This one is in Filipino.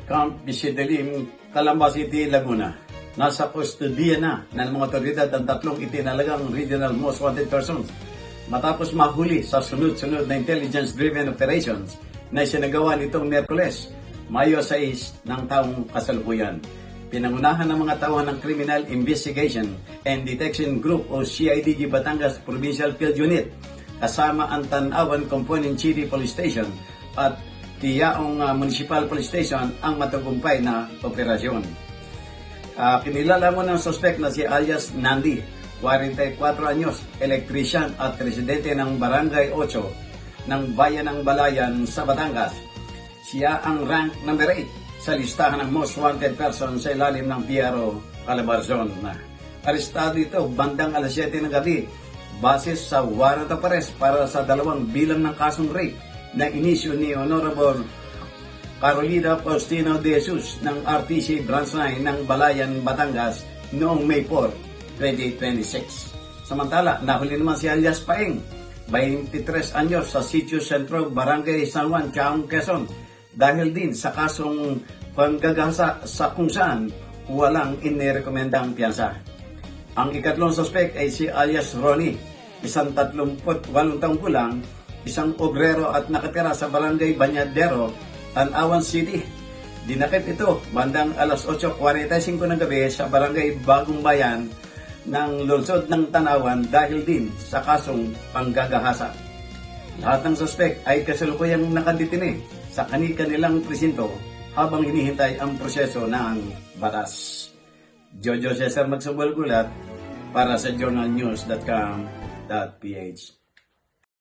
Camp Bisidilim, Calamba City, Laguna. Nasa kustodiya na ng mga otoridad ang tatlong itinalagang regional most wanted persons matapos mahuli sa sunod-sunod na intelligence-driven operations na isinagawa nitong Miyerkules, Mayo 6 ng taong kasalukuyan. Pinangunahan ng mga tauhan ng Criminal Investigation and Detection Group o CIDG Batangas Provincial Field Unit kasama ang Tanawan Component City Police Station at Tiyaong Municipal Police Station ang matagumpay na operasyon. Kinilala mo ng suspect na si alias Nandi, 44 anyos, electrician at residente ng Barangay 8 ng Bayan ng Balayan sa Batangas. Siya ang rank number 8 sa listahan ng most wanted person sa ilalim ng PRO Calabarzon. Arestado ito bandang alas 7 ng gabi base sa warrant of arrest para sa 2 bilang ng kasong rape na inisyu ni Honorable Carolina Faustino de Jesus ng RTC Branch 9 ng Balayan, Batangas noong May 4, 2026. Samantala, nahuli naman si alias Paeng, 23 anyos sa Sitio Centro, Barangay San Juan, Chaong, Quezon, dahil din sa kasong panggagasa sa kung saan walang inirekomendang piyansa. Ang ikatlong suspect ay si alias Ronnie, isang 38 taong gulang, isang obrero at nakatira sa Barangay Bañadero, Tanawan City. Dinakip ito bandang alas 8:45 ng gabi sa Barangay Bagong Bayan ng lungsod ng Tanawan dahil din sa kasong panggagahasa. Lahat ng suspect ay kasalukuyang nakadetine sa kanilang presinto habang hinihintay ang proseso ng batas. Jojo Cesar Magsubol Gulat para sa journalnews.com.ph.